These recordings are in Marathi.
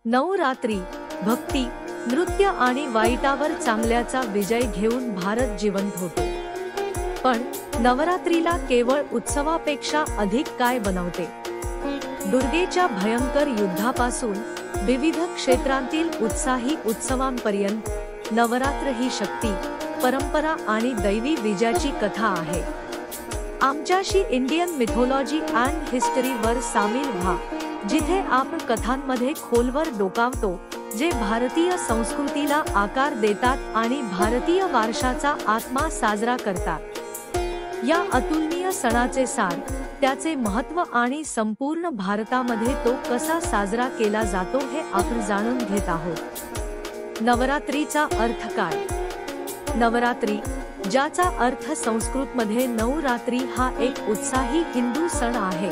नवरात्री भक्ती, नृत्य आणि वाईटावर चांगल्याचा विजय घेऊन भारत जिवंत होतो। पण नवरात्रीला केवळ उत्सवापेक्षा अधिक काय बनवते? दुर्गेच्या भयंकर युद्धापासून विविध क्षेत्रांतील उत्साही उत्सवांपर्यंत नवरात्र ही शक्ती, परंपरा आणि दैवी विजयाची कथा आहे। आमच्याशी इंडियन मिथॉलॉजी अँड हिस्टरी वर सामील व्हा, जिथे आपण कथांमध्ये खोलवर डोकावतो, जे भारतीय संस्कृतीला आकार देतात आणि भारतीय वारशाचा आत्मा साजरा करतात। या अतुलनीय सणाचे सार, त्याचे महत्त्व आणि संपूर्ण भारतामध्ये तो कसा साजरा केला जातो हे आपण जाणून घेत आहोत। नवरात्रीचा अर्थ काय? नवरात्री, ज्याचा अर्थ संस्कृतमध्ये नवरात्री, हा एक उत्साही हिंदू सण आहे,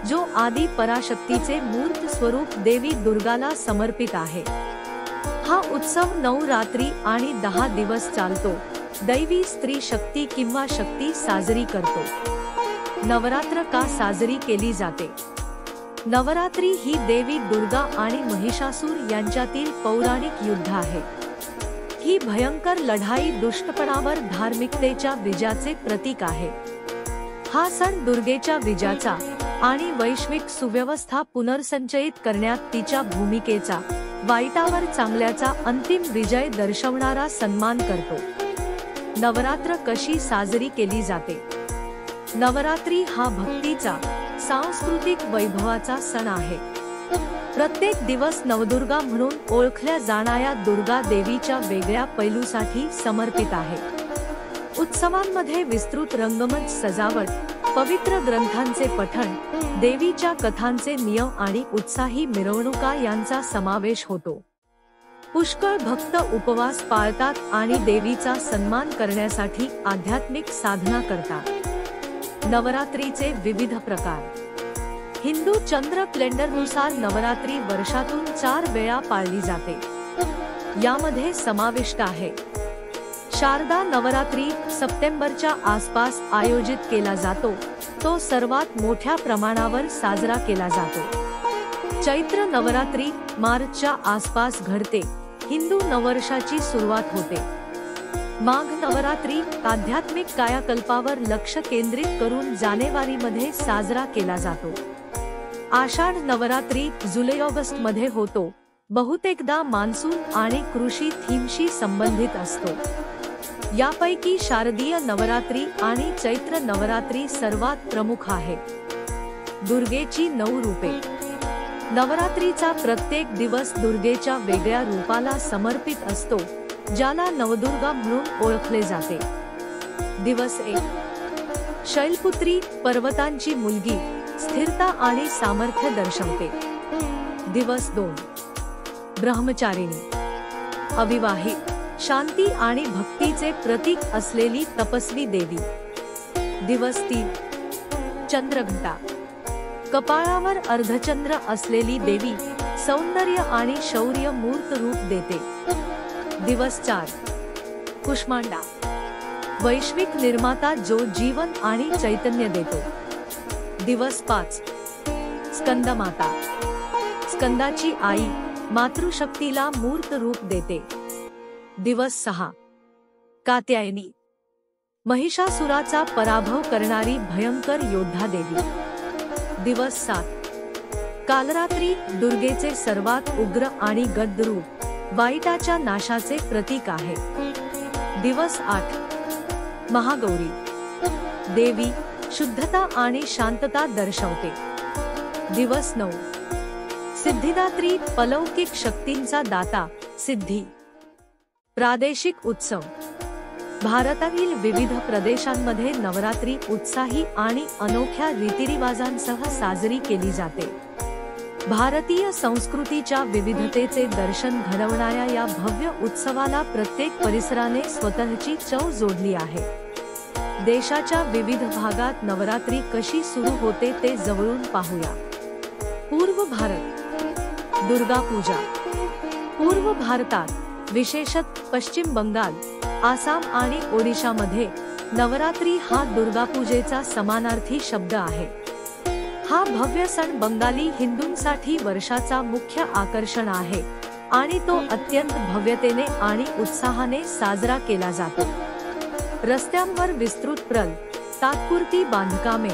जो आदि पराशक्तीचे मूर्त स्वरूप देवी दुर्गाला समर्पित आहे। हा उत्सव 9 रात्री आणि 10 दिवस चालतो, दैवी स्त्री शक्ती किंवा शक्ती साजरी करतो। नवरात्र का साजरी केली जाते? नवरात्री ही देवी दुर्गा आणि महिषासूर यांच्यातील पौराणिक युद्ध आहे। ही भयंकर लढाई दुष्टपणावर धार्मिकतेच्या विजयाचे प्रतीक आहे। हा सण दुर्गेच्या विजयाचा आणि वैश्विक सुव्यवस्था पुनर्संचयित करण्यात तिच्या भूमिकेचा, वाईटावर चांगल्याचा अंतिम विजय दर्शवणारा सन्मान करतो। नवरात्र कशी साजरी केली जाते? नवरात्री हा भक्तीचा, सांस्कृतिक वैभवाचा सण आहे। प्रत्येक दिवस नवदुर्गा म्हणून ओळखल्या जाणाऱ्या दुर्गा देवीच्या वेगळ्या पैलूसाठी समर्पित आहे। उत्सवांमध्ये विस्तृत रंगमंच सजावट, पवित्र ग्रंथांचे पठण, देवीच्या कथांचे नियम आणि उत्साही मिरवणुका यांचा समावेश होतो। पुष्कळ भक्त उपवास पाळतात आणि देवीचा सन्मान करण्यासाठी आध्यात्मिक साधना करतात। नवरात्रीचे विविध प्रकार। हिंदू चंद्र कॅलेंडरनुसार नवरात्री वर्षातून 4 वेळा पाळली जाते। यामध्ये समाविष्ट आहे: शारदा नवरात्री, सप्टेंबरच्या आसपास आयोजित केला जातो, तो सर्वात मोठ्या प्रमाणावर साजरा केला जातो। चैत्र नवरात्री, मार्चच्या आसपास घडते, हिंदू नववर्षाची सुरुवात होते। माघ नवरात्री, आध्यात्मिक कायाकल्पावर लक्ष केंद्रित करून जानेवारीमध्ये साजरा केला जातो। आषाढ नवरात्री, जुलै-ऑगस्ट मध्ये होतो, बहुतेकदा मान्सून आणि कृषी थीमशी संबंधित असतो। यापैकी शारदीय नवरात्री आणि चैत्र नवरात्री सर्वात प्रमुख आहेत। दुर्गेची 9 रूपे। नवरात्रीचा प्रत्येक दिवस दुर्गेच्या वेगळ्या रूपाला समर्पित असतो, ज्याला नवदुर्गा म्हणून ओळखले जाते। दिवस 1, शैलपुत्री, पर्वतांची मुलगी, स्थिरता आणि सामर्थ्य दर्शवते। दिवस 2, ब्रह्मचारिणी, अविवाहित, शांती आणि भक्तीचे प्रतीक असलेली तपस्वी देवी। दिवस 3, चंद्रघंटा, कपाळावर अर्धचंद्र असलेली देवी, सौंदर्य आणि शौर्य मूर्त रूप देते। दिवस 4, कुष्मांडा, वैश्विक निर्माता जो जीवन आणि चैतन्य देतो। दिवस 5, स्कंदमाता, स्कंदाची आई, मातृशक्तीला मूर्त रूप देते। दिवस 6, कात्यायनी, महिषासुराचा पराभव करणारी भयंकर योद्धा देवी। दिवस 7, कालरात्री, दुर्गेचे सर्वात उग्र आणि गद्द रूप, वाईटाच्या नाशाचे प्रतीक आहे। दिवस 8, महागौरी, देवी, शुद्धता आणि शांतता दर्शवते। दिवस 9, सिद्धिदात्री, अलौकिक शक्तींचा दाता, सिद्धी। प्रादेशिक उत्सव। भारतातील विविध प्रदेशांमध्ये नवरात्री उत्साही आणि अनोख्या रीतिरिवाजांसह साजरी केली जाते। भारतीय संस्कृतीच्या विविधतेचे दर्शन घडवणाऱ्या या भव्य उत्सवाला प्रत्येक परिसराने स्वतःची चव जोडली आहे। देशाच्या विविध भागात नवरात्री कशी सुरू होते ते जवळून पाहूया। पूर्व भारत। दुर्गा पूजा। पूर्व भारतात, विशेषतः पश्चिम बंगाल, आसाम आणि ओडिशामध्ये, नवरात्री हा दुर्गापूजेचा समानार्थी शब्द आहे। हा भव्य सण बंगाली हिंदूंसाठी वर्षाचा मुख्य आकर्षण आहे आणि तो अत्यंत भव्यतेने आणि उत्साहाने साजरा केला जातो। रस्त्यांवर विस्तृत प्रल, तात्पुरती बांधकामे,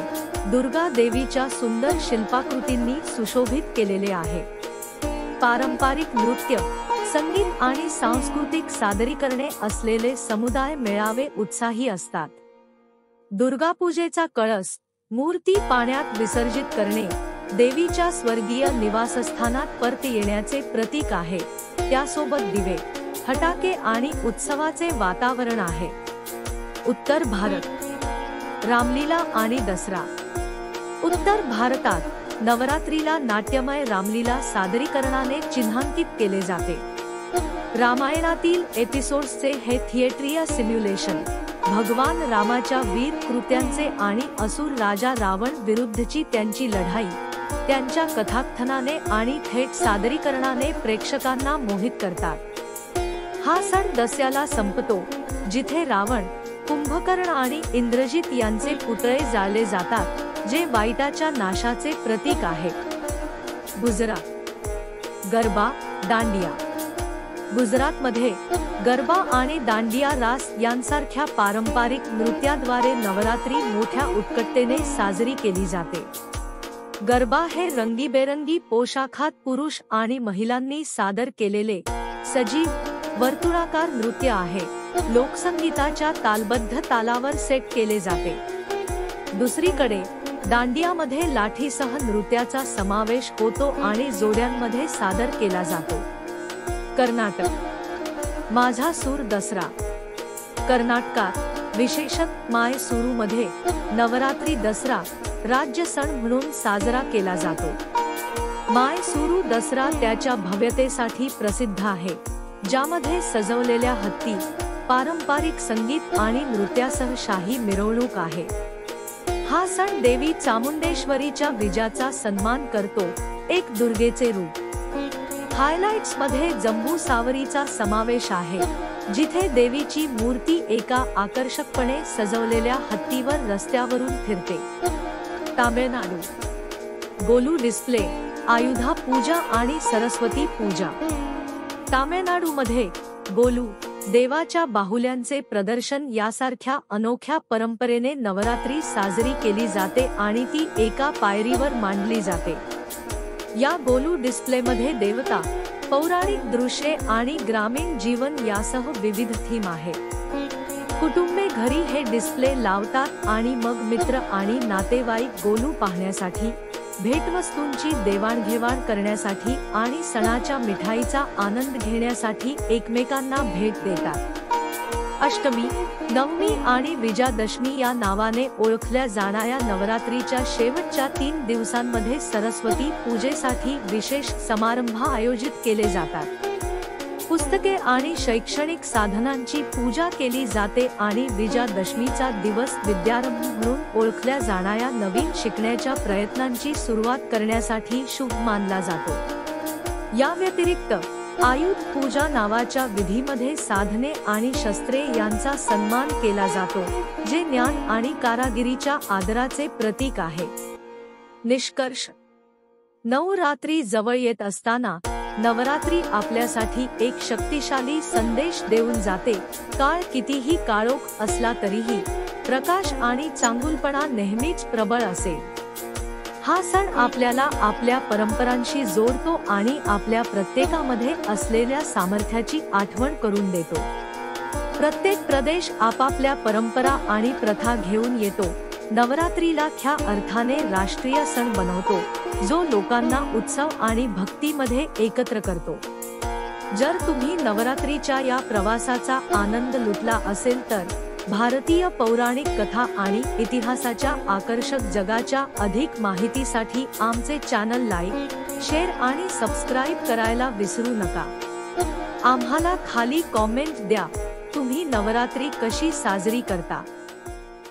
दुर्गा देवीच्या सुंदर शिल्पाकृतींनी सुशोभित केलेले आहे। पारंपरिक नृत्य, संगीत आणि सांस्कृतिक सादरीकरणे असलेले समुदाय मेळावे उत्साही असतात। दुर्गापूजेचा कळस, मूर्ती पाण्यात विसर्जित करणे देवीच्या स्वर्गीय निवासस्थानात परत येण्याचे प्रतीक आहे। त्यासोबत दिवे, फटाके आणि उत्सवाचे वातावरण आहे। उत्तर भारत, रामलीला आणि दसरा। उत्तर भारतात नवरात्रीला नाट्यमय रामलीला सादरीकरणाने चिन्हांकित केले जाते। रामायणातील एपिसोड्सचे हे थिएट्रीय सिम्युलेशन भगवान रामाच्या वीर कृत्यांचे आणि असुर राजा रावण विरुद्धची त्यांची लढाई त्यांच्या कथाकथनाने आणि थेट सादरीकरणाने प्रेक्षकांना मोहित करतात। हा सण दसऱ्याला संपतो, जिथे रावण, कुंभकर्ण आणि इंद्रजित यांचे पुतळे जाळले जातात, जे वाईटाच्या नाशाचे प्रतीक आहे। गुजरात, गरबा, दांडिया। गुजरातमध्ये गरबा आणि दांडिया रास यांसारख्या पारंपरिक नृत्याद्वारे नवरात्री मोठ्या उत्कटतेने साजरी केली जाते। गरबा हे रंगीबेरंगी पोशाखात पुरुष आणि महिलांनी सादर केलेले सजीव, वर्तुळाकार नृत्य आहे। लोकसंगीताच्या तालबद्ध तालावर सेट केले जाते। दुसरीकडे दांडियामध्ये लाठीसह नृत्याचा समावेश होतो आणि जोड्यांमध्ये सादर केला जातो। कर्नाटक, माझा सूर दसरा। कर्नाटकात विशेषतः मैसूरूमध्ये नवरात्री दसरा राज्य सण म्हणून साजरा केला जातो। मैसूरू दसरा त्याच्या भव्यतेसाठी प्रसिद्ध आहे, ज्यामध्ये सजवलेल्या हत्ती, पारंपरिक संगीत आणि नृत्यासह शाही मिरवणूक आहे। हा सण देवी चामुंडेश्वरीच्या विजयाचा सन्मान करतो, एक दुर्गेचे रूप। हायलाइट्स मध्ये जम्बू सावरीचा समावेश आहे, जिथे देवीची मूर्ती एका आकर्षकपणे सजवलेल्या हत्तीवर रस्त्यावरून फिरते। तामिळनाडू, गोलू डिस्प्ले, आयुधा पूजा आणि सरस्वती पूजा। तामिळनाडूमध्ये गोलू, देवाच्या बाहुल्यांचे प्रदर्शन यासारख्या अनोख्या परंपरेने नवरात्री साजरी केली जाते आणि ती एका पायरीवर मांडली जाते। या गोलू डिस्प्लेमध्ये देवता, पौराणिक दृश्ये आणि ग्रामीण जीवन यासह विविध थीम आहे। कुटुंबे घरी हे डिस्प्ले लावतात आणि मग मित्र आणि नातेवाईक गोलू पाहण्यासाठी, भेटवस्तूंची देवाणघेवाण करण्यासाठी आणि सणाच्या मिठाईचा आनंद घेण्यासाठी एकमेकांना भेट देतात। अष्टमी, नवमी आणि विजयादशमी या नावाने ओळखल्या जाणाऱ्या नवरात्रीच्या शेवटच्या 3 दिवसांमध्ये सरस्वती पूजेसाठी विशेष समारंभ आयोजित केले जातात। पुस्तके आणि शैक्षणिक साधनांची पूजा केली जाते आणि विजयादशमीचा दिवस विद्यारंभ म्हणून ओळखल्या जाणाऱ्या नवीन शिकण्याच्या प्रयत्नांची सुरुवात करण्यासाठी शुभ मानला जातो। या व्यतिरिक्त आयुध पूजा नावाच्या विधीमध्ये साधने आणि शस्त्रे यांचा सन्मान केला जातो, जे ज्ञान आणि कारागिरीच्या आदराचे प्रतीक आहे। निष्कर्ष, नवरात्री जवळ येत असताना नवरात्री आपल्यासाठी एक शक्तिशाली संदेश देऊन जाते। काळ कितीही काळोख असला तरीही प्रकाश आणि चांगुलपणा नेहमीच प्रबळ असेल। हा सण आपल्याला आपल्या परंपरांशी जोडतो आणि आपल्या प्रत्येकामध्ये असलेल्या सामर्थ्याची आठवण करून देतो। प्रत्येक प्रदेश आपापल्या परंपरा आणि प्रथा घेऊन येतो, नवरात्रीला खऱ्या अर्थाने राष्ट्रीय सण बनवतो, जो लोकांना उत्सव आणि भक्तीमध्ये एकत्र करतो। जर तुम्ही नवरात्रीच्या या प्रवासाचा आनंद लुटला असेल तर भारतीय पौराणिक कथा आणि इतिहासाच्या आकर्षक जगाच्या अधिक माहितीसाठी आमचे चॅनल लाईक, शेअर आणि सबस्क्राईब करायला विसरू नका। आम्हाला खाली कॉमेंट द्या, तुम्ही नवरात्री कशी साजरी करता।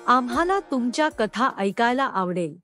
आम्हाला तुमच्या कथा ऐकायला आवडेल।